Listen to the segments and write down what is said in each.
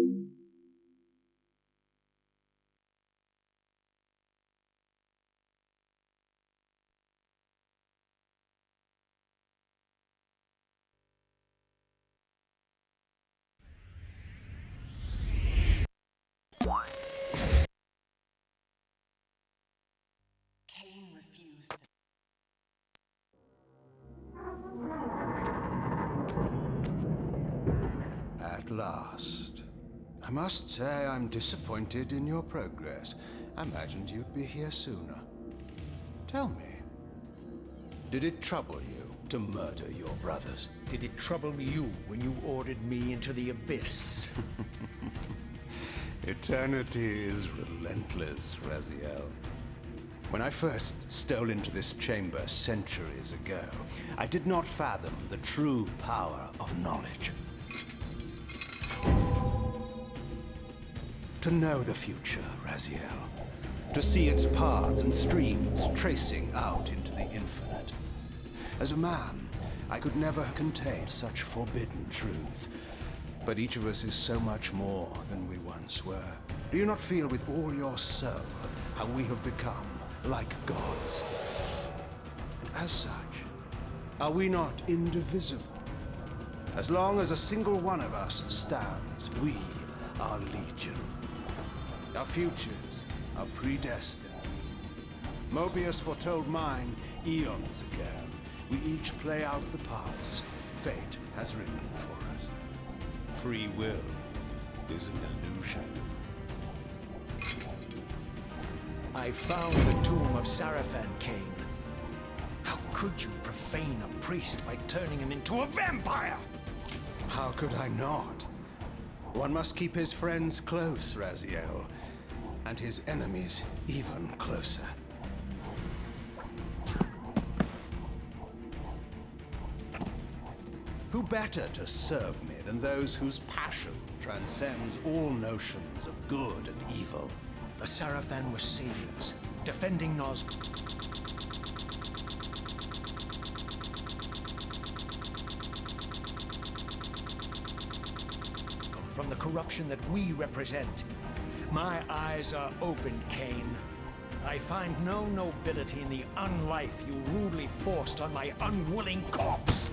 Kain refused. At last. I must say I'm disappointed in your progress. I imagined you'd be here sooner. Tell me, did it trouble you to murder your brothers? Did it trouble you when you ordered me into the abyss? Eternity is relentless, Raziel. When I first stole into this chamber centuries ago, I did not fathom the true power of knowledge. To know the future, Raziel. To see its paths and streams tracing out into the infinite. As a man, I could never contain such forbidden truths. But each of us is so much more than we once were. Do you not feel with all your soul how we have become like gods? And as such, are we not indivisible? As long as a single one of us stands, we are legion. Our futures are predestined. Moebius foretold mine eons ago. We each play out the parts fate has written for us. Free will is an illusion. I found the tomb of Sarafan, Kain. How could you profane a priest by turning him into a vampire? How could I not? One must keep his friends close, Raziel, and his enemies even closer. Who better to serve me than those whose passion transcends all notions of good and evil? The Sarafan were saviors, defending Nos. From the corruption that we represent. My eyes are opened, Kain. I find no nobility in the unlife you rudely forced on my unwilling corpse.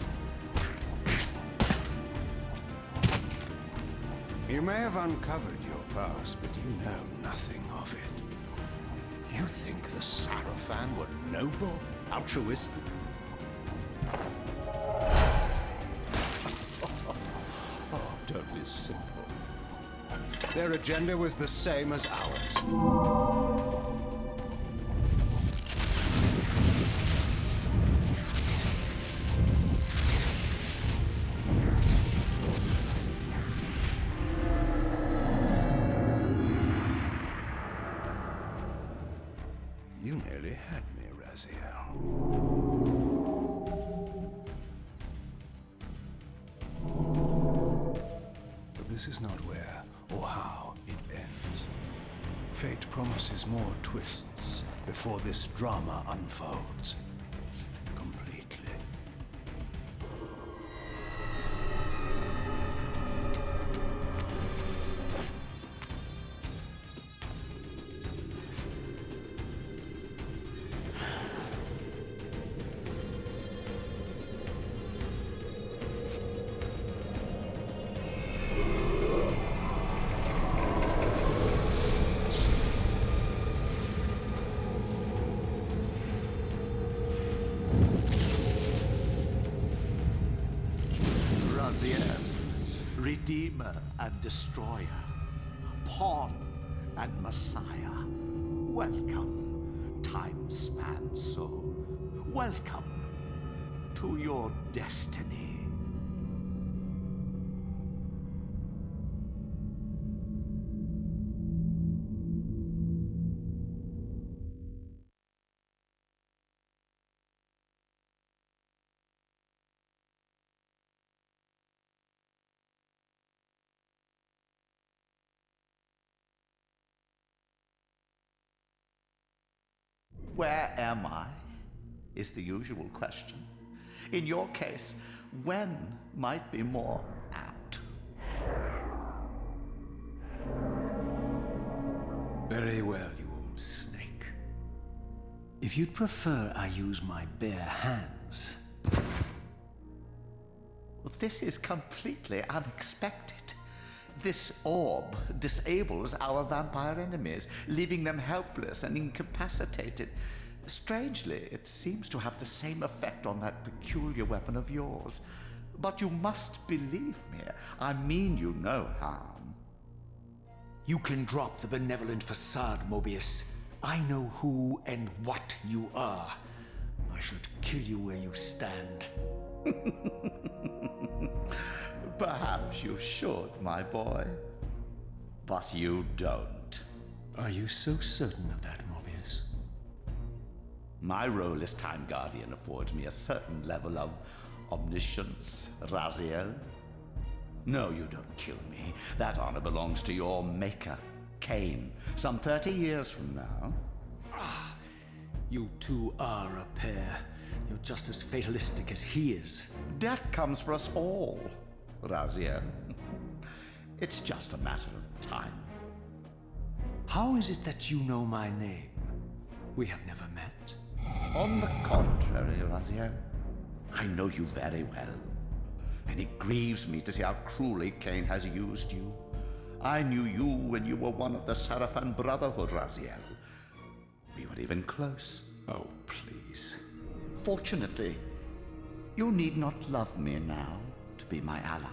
You may have uncovered your past, but you know nothing of it. You think the Sarafan were noble, altruistic? Oh, don't be simple. Their agenda was the same as ours. You nearly had me, Raziel. But this is not where or how it ends. Fate promises more twists before this drama unfolds completely. Raziels, Redeemer and Destroyer, Pawn and Messiah. Welcome, time-span soul. Welcome to your destiny. Where am I? Is the usual question. In your case, when might be more apt. If you'd prefer I use my bare hands... This is completely unexpected. This orb disables our vampire enemies, leaving them helpless and incapacitated. Strangely, it seems to have the same effect on that peculiar weapon of yours. But you must believe me. I mean you no harm. You can drop the benevolent facade, Moebius. I know who and what you are. I should kill you where you stand. Perhaps you should, my boy. But you don't. Are you so certain of that, Moebius? My role as Time Guardian affords me a certain level of omniscience, Raziel. No, you don't kill me. That honor belongs to your maker, Kain, some 30 years from now. You two are a pair. You're just as fatalistic as he is. Death comes for us all, Raziel. It's just a matter of time. How is it that you know my name? We have never met. On the contrary, Raziel, I know you very well. And it grieves me to see how cruelly Kain has used you. I knew you when you were one of the Sarafan Brotherhood, Raziel. We were even close. Oh, please. Fortunately, you need not love me now to be my ally.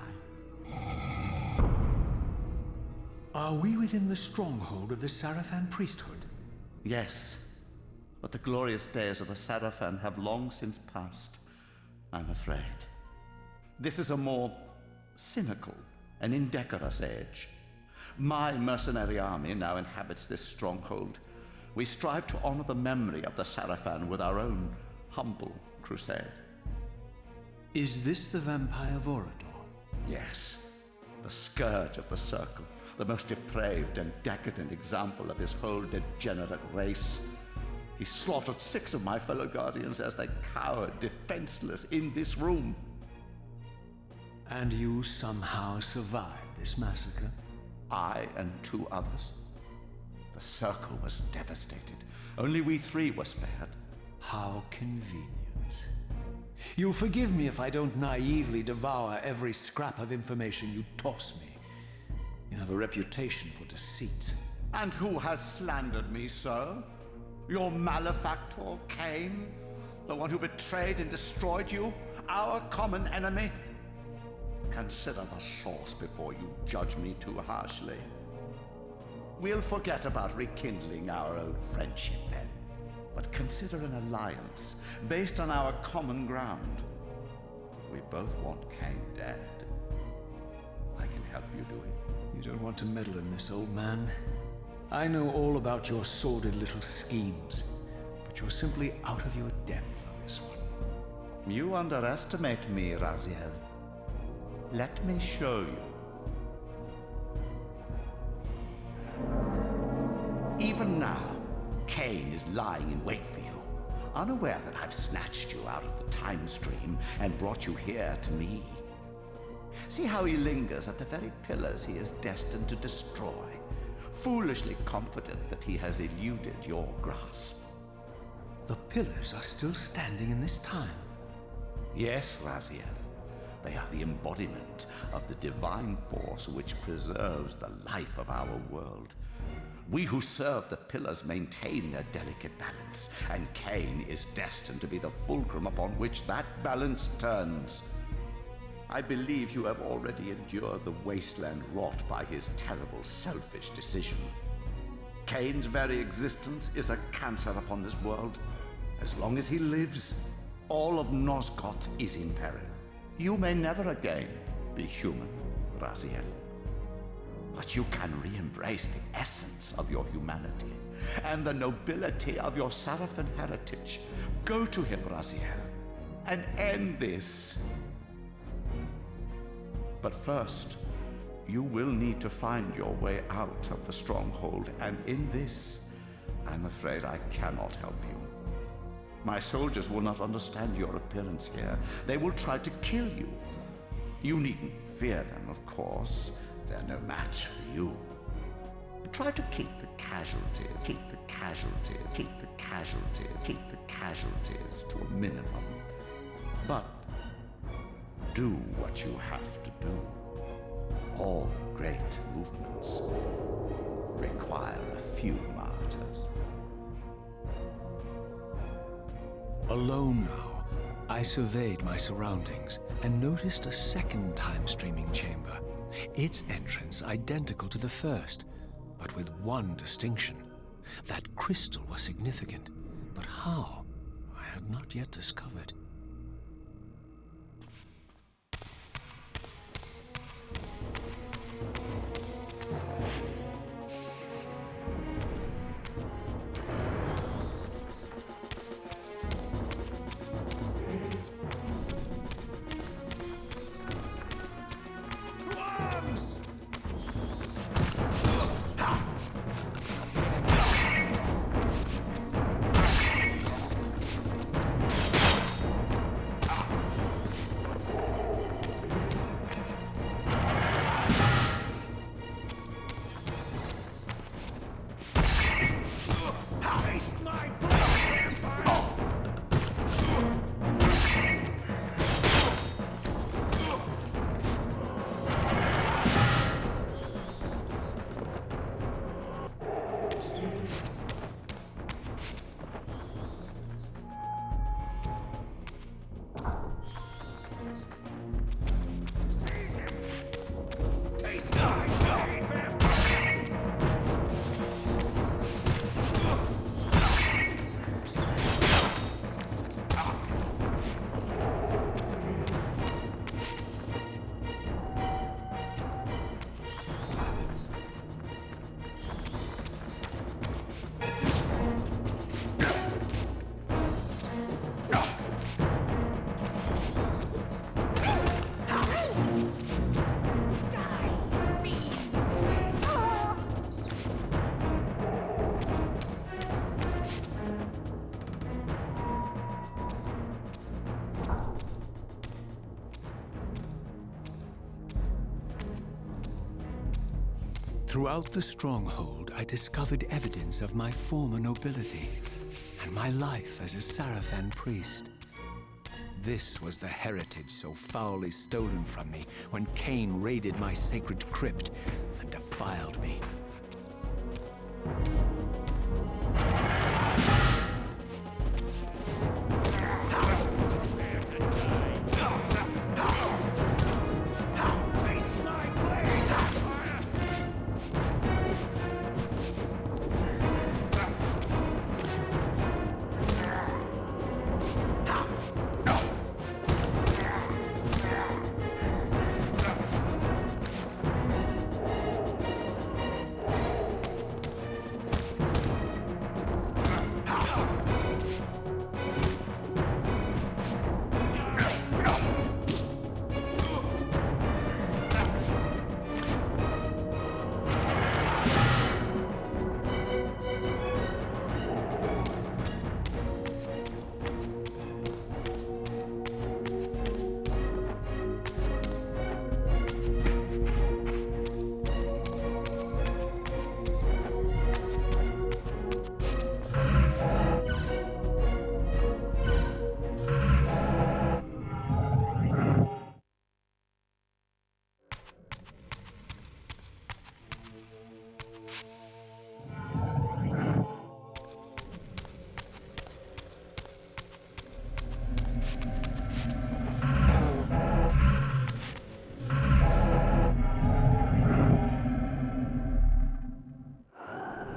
Are we within the stronghold of the Sarafan priesthood? Yes, but the glorious days of the Sarafan have long since passed, I'm afraid. This is a more cynical and indecorous age. My mercenary army now inhabits this stronghold. We strive to honor the memory of the Sarafan with our own humble crusade. Is this the vampire Vorador? Yes, the scourge of the Circle, the most depraved and decadent example of his whole degenerate race. He slaughtered 6 of my fellow Guardians as they cowered defenseless in this room. And you somehow survived this massacre? I and 2 others. The Circle was devastated. Only we 3 were spared. How convenient. You'll forgive me if I don't naively devour every scrap of information you toss me. You have a reputation for deceit. And who has slandered me so? Your malefactor, Kain? The one who betrayed and destroyed you? Our common enemy? Consider the source before you judge me too harshly. We'll forget about rekindling our old friendship then, but consider an alliance based on our common ground. We both want Kain dead. I can help you do it. You don't want to meddle in this, old man. I know all about your sordid little schemes, but you're simply out of your depth on this one. You underestimate me, Raziel. Let me show you. Even now, Kain is lying in wait for you, unaware that I've snatched you out of the time stream and brought you here to me. See how he lingers at the very pillars he is destined to destroy, foolishly confident that he has eluded your grasp. The pillars are still standing in this time. Yes, Raziel. They are the embodiment of the divine force which preserves the life of our world. We who serve the pillars maintain their delicate balance, and Kain is destined to be the fulcrum upon which that balance turns. I believe you have already endured the wasteland wrought by his terrible, selfish decision. Kain's very existence is a cancer upon this world. As long as he lives, all of Nosgoth is in peril. You may never again be human, Raziel. But you can re-embrace the essence of your humanity and the nobility of your Sarafan heritage. Go to him, Raziel, and end this. But first, you will need to find your way out of the stronghold, and in this, I'm afraid I cannot help you. My soldiers will not understand your appearance here. They will try to kill you. You needn't fear them, of course. They're no match for you. Try to keep the casualties to a minimum. But do what you have to do. All great movements require a few martyrs. Alone now, I surveyed my surroundings and noticed a second time-streaming chamber. Its entrance identical to the first, but with one distinction. That crystal was significant, but how, I had not yet discovered. Throughout the stronghold, I discovered evidence of my former nobility and my life as a Sarafan priest. This was the heritage so foully stolen from me when Kain raided my sacred crypt and defiled me.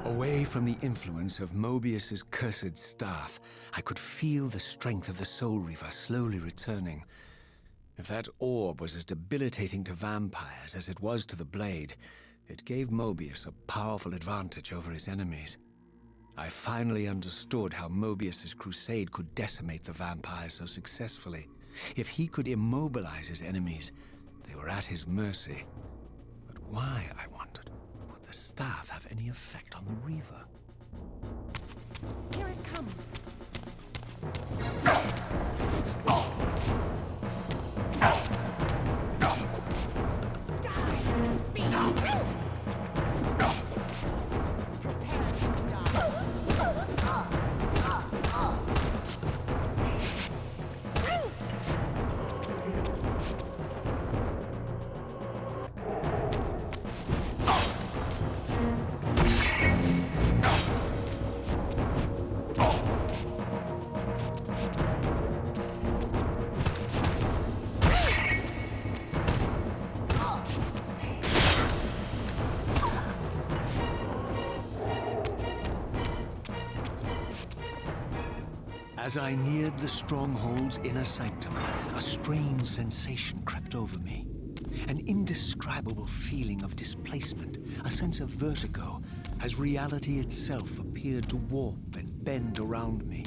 Away from the influence of Moebius's cursed staff, I could feel the strength of the Soul Reaver slowly returning. If that orb was as debilitating to vampires as it was to the blade, it gave Moebius a powerful advantage over his enemies. I finally understood how Moebius's crusade could decimate the vampires so successfully. If he could immobilize his enemies, they were at his mercy. But why, I wondered, would the staff have any effect on the Reaver? Here it comes. Die, fiend! As I neared the Stronghold's inner sanctum, a strange sensation crept over me. An indescribable feeling of displacement, a sense of vertigo, as reality itself appeared to warp and bend around me.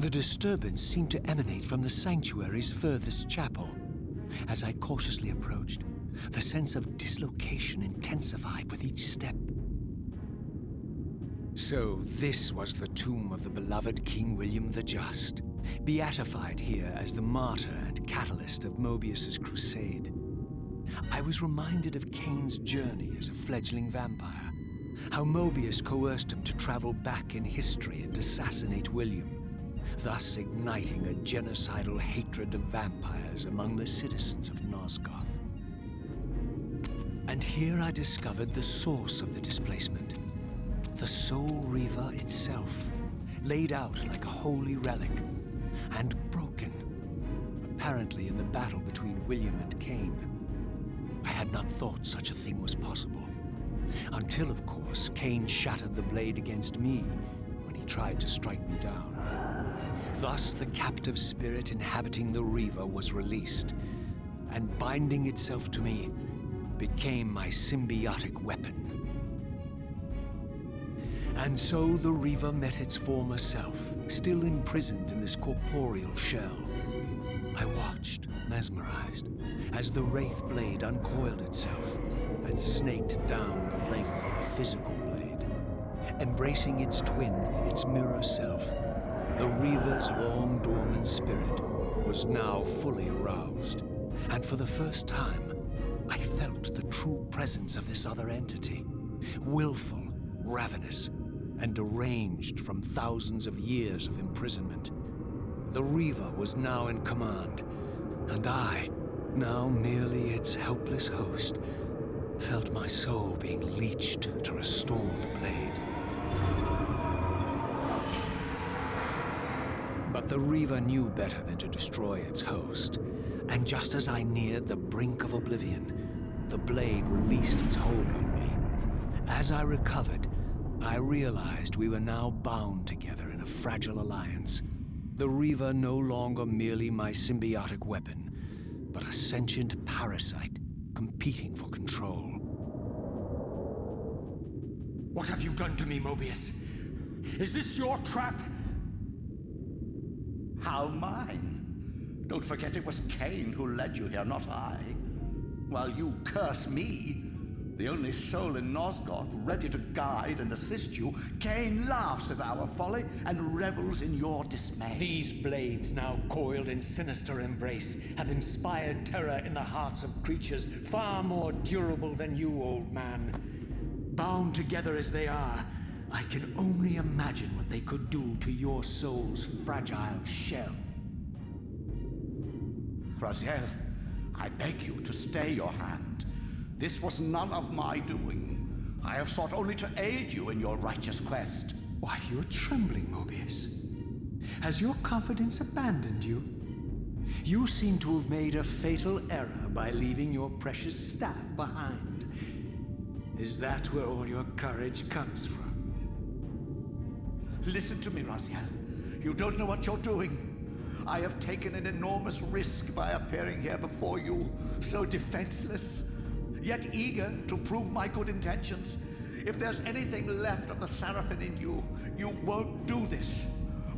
The disturbance seemed to emanate from the sanctuary's furthest chapel. As I cautiously approached, the sense of dislocation intensified with each step. So this was the tomb of the beloved King William the Just, beatified here as the martyr and catalyst of Moebius's crusade. I was reminded of Kain's journey as a fledgling vampire, how Moebius coerced him to travel back in history and assassinate William, thus igniting a genocidal hatred of vampires among the citizens of Nosgoth. And here I discovered the source of the displacement. The Soul Reaver itself, laid out like a holy relic, and broken, apparently in the battle between William and Kain. I had not thought such a thing was possible, until, of course, Kain shattered the blade against me when he tried to strike me down. Thus, the captive spirit inhabiting the Reaver was released, and binding itself to me, became my symbiotic weapon. And so the Reaver met its former self, still imprisoned in this corporeal shell. I watched, mesmerized, as the Wraith blade uncoiled itself and snaked down the length of the physical blade. Embracing its twin, its mirror self, the Reaver's long dormant spirit was now fully aroused. And for the first time, I felt the true presence of this other entity, willful, ravenous, and deranged from thousands of years of imprisonment. The Reaver was now in command, and I, now merely its helpless host, felt my soul being leached to restore the blade. But the Reaver knew better than to destroy its host, and just as I neared the brink of oblivion, the blade released its hold on me. As I recovered, I realized we were now bound together in a fragile alliance. The Reaver no longer merely my symbiotic weapon, but a sentient parasite competing for control. What have you done to me, Moebius? Is this your trap? How mine? Don't forget it was Kain who led you here, not I. While you curse me, the only soul in Nosgoth ready to guide and assist you, Kain laughs at our folly and revels in your dismay. These blades, now coiled in sinister embrace, have inspired terror in the hearts of creatures far more durable than you, old man. Bound together as they are, I can only imagine what they could do to your soul's fragile shell. Raziel, I beg you to stay your hand. This was none of my doing. I have sought only to aid you in your righteous quest. Why, you're trembling, Moebius. Has your confidence abandoned you? You seem to have made a fatal error by leaving your precious staff behind. Is that where all your courage comes from? Listen to me, Raziel. You don't know what you're doing. I have taken an enormous risk by appearing here before you, so defenseless, yet eager to prove my good intentions. If there's anything left of the Sarafan in you, you won't do this.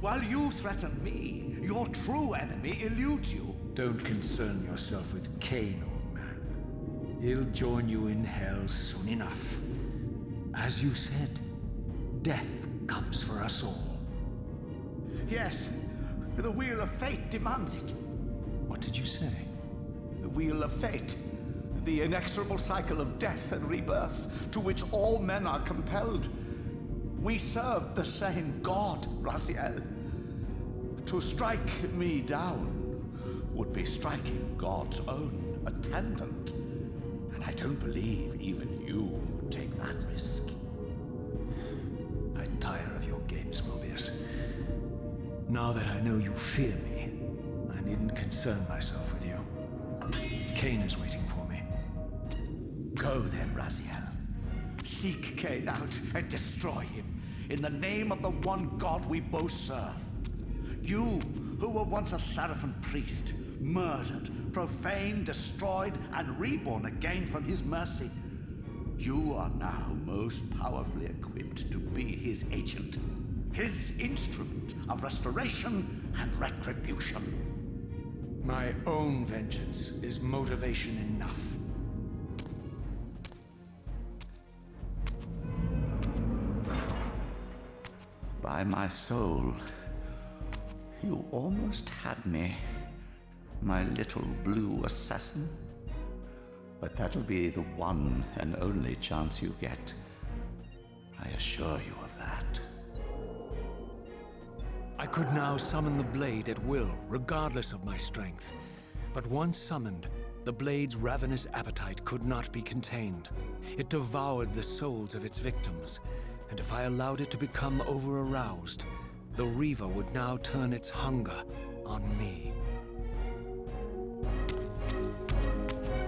While you threaten me, your true enemy eludes you. Don't concern yourself with Kain, old man. He'll join you in hell soon enough. As you said, death comes for us all. Yes, the wheel of fate demands it. What did you say? The wheel of fate. The inexorable cycle of death and rebirth to which all men are compelled. We serve the same God, Raziel. To strike me down would be striking God's own attendant. And I don't believe even you would take that risk. I tire of your games, Moebius. Now that I know you fear me, I needn't concern myself with you. Kain is waiting for me. Go then, Raziel. Seek Kain out and destroy him in the name of the one God we both serve. You, who were once a Sarafan priest, murdered, profaned, destroyed, and reborn again from his mercy. You are now most powerfully equipped to be his agent, his instrument of restoration and retribution. My own vengeance is motivation enough. By my soul, you almost had me, my little blue assassin. But that'll be the one and only chance you get. I assure you of that. I could now summon the blade at will, regardless of my strength. But once summoned, the blade's ravenous appetite could not be contained. It devoured the souls of its victims, and if I allowed it to become over-aroused, the Reaver would now turn its hunger on me.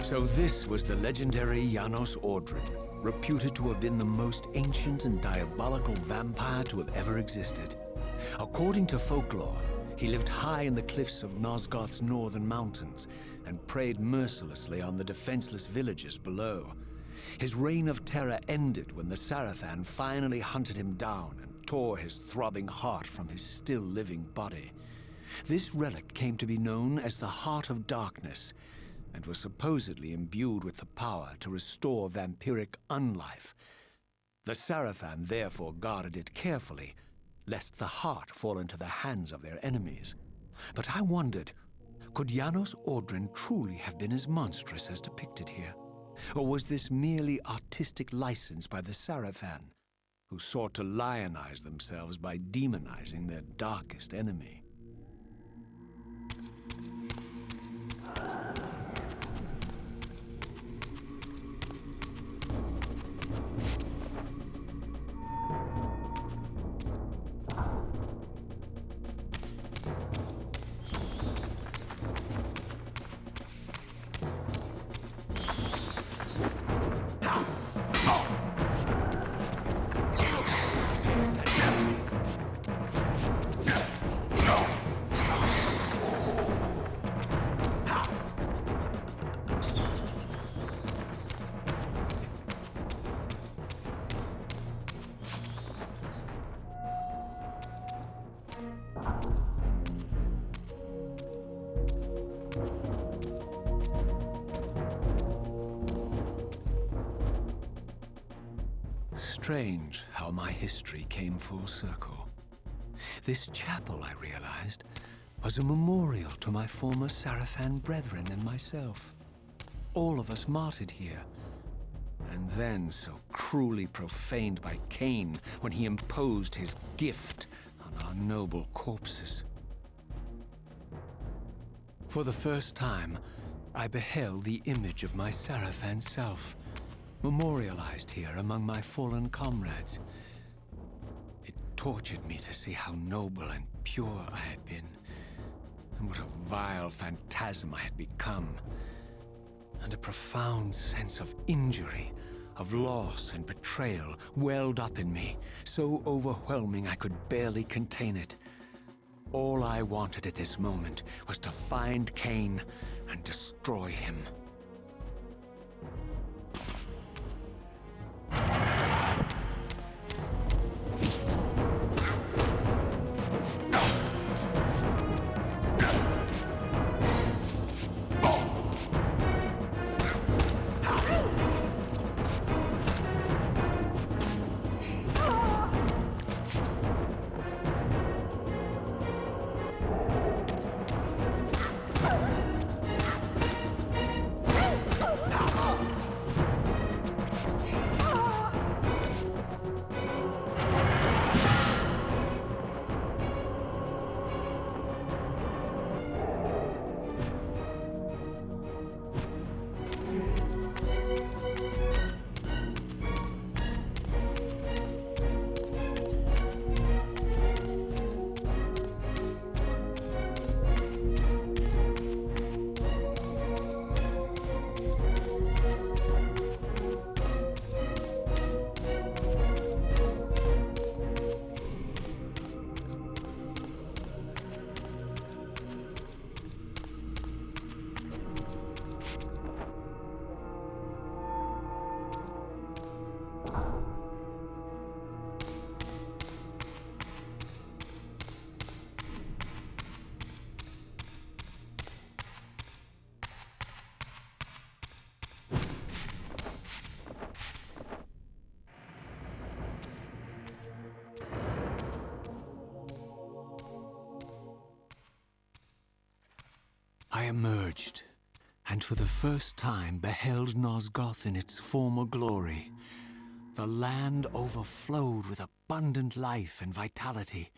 So this was the legendary Janos Ordrin, reputed to have been the most ancient and diabolical vampire to have ever existed. According to folklore, he lived high in the cliffs of Nosgoth's northern mountains and preyed mercilessly on the defenseless villages below. His reign of terror ended when the Sarafan finally hunted him down and tore his throbbing heart from his still-living body. This relic came to be known as the Heart of Darkness, and was supposedly imbued with the power to restore vampiric unlife. The Sarafan therefore guarded it carefully, lest the heart fall into the hands of their enemies. But I wondered, could Janos Ordrin truly have been as monstrous as depicted here? Or was this merely artistic license by the Sarafan, who sought to lionize themselves by demonizing their darkest enemy? Strange how my history came full circle. This chapel, I realized, was a memorial to my former Sarafan brethren and myself. All of us martyred here, and then so cruelly profaned by Kain when he imposed his gift on our noble corpses. For the first time, I beheld the image of my Sarafan self, memorialized here among my fallen comrades. It tortured me to see how noble and pure I had been, and what a vile phantasm I had become, and a profound sense of injury, of loss and betrayal welled up in me, so overwhelming I could barely contain it. All I wanted at this moment was to find Kain and destroy him. I emerged, and for the first time beheld Nosgoth in its former glory. The land overflowed with abundant life and vitality,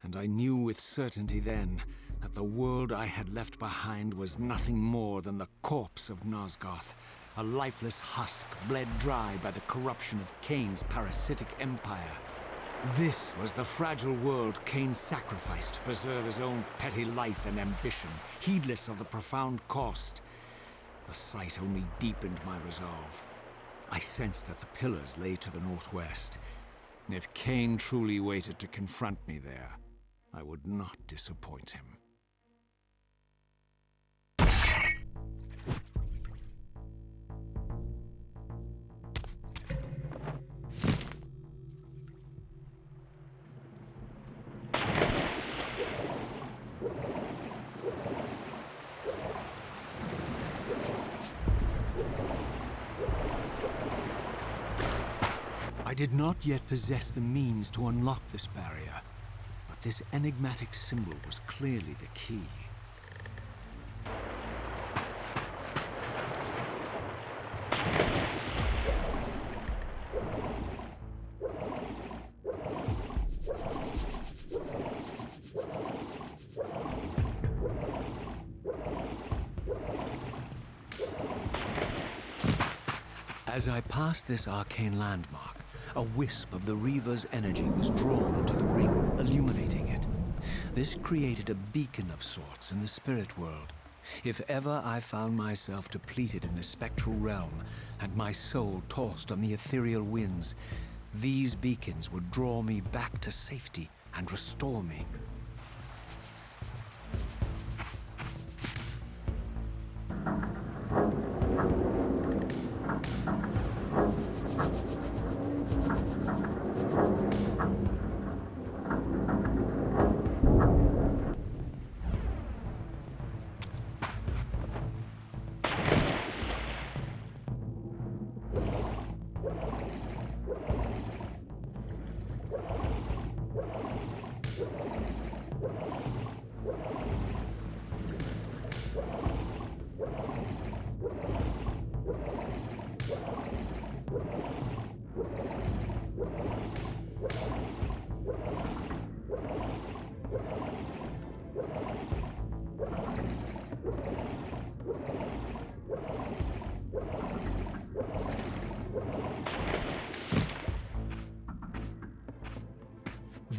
and I knew with certainty then that the world I had left behind was nothing more than the corpse of Nosgoth, a lifeless husk bled dry by the corruption of Kain's parasitic empire. This was the fragile world Kain sacrificed to preserve his own petty life and ambition, heedless of the profound cost. The sight only deepened my resolve. I sensed that the pillars lay to the northwest. If Kain truly waited to confront me there, I would not disappoint him. I did not yet possess the means to unlock this barrier, but this enigmatic symbol was clearly the key. As I passed this arcane landmark, a wisp of the Reaver's energy was drawn into the ring, illuminating it. This created a beacon of sorts in the spirit world. If ever I found myself depleted in the spectral realm, and my soul tossed on the ethereal winds, these beacons would draw me back to safety and restore me.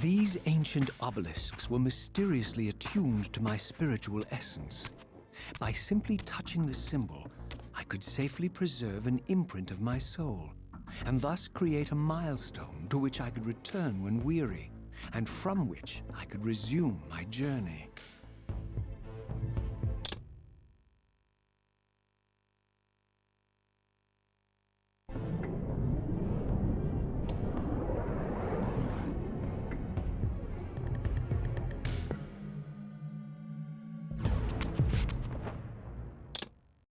These ancient obelisks were mysteriously attuned to my spiritual essence. By simply touching the symbol, I could safely preserve an imprint of my soul, and thus create a milestone to which I could return when weary, and from which I could resume my journey.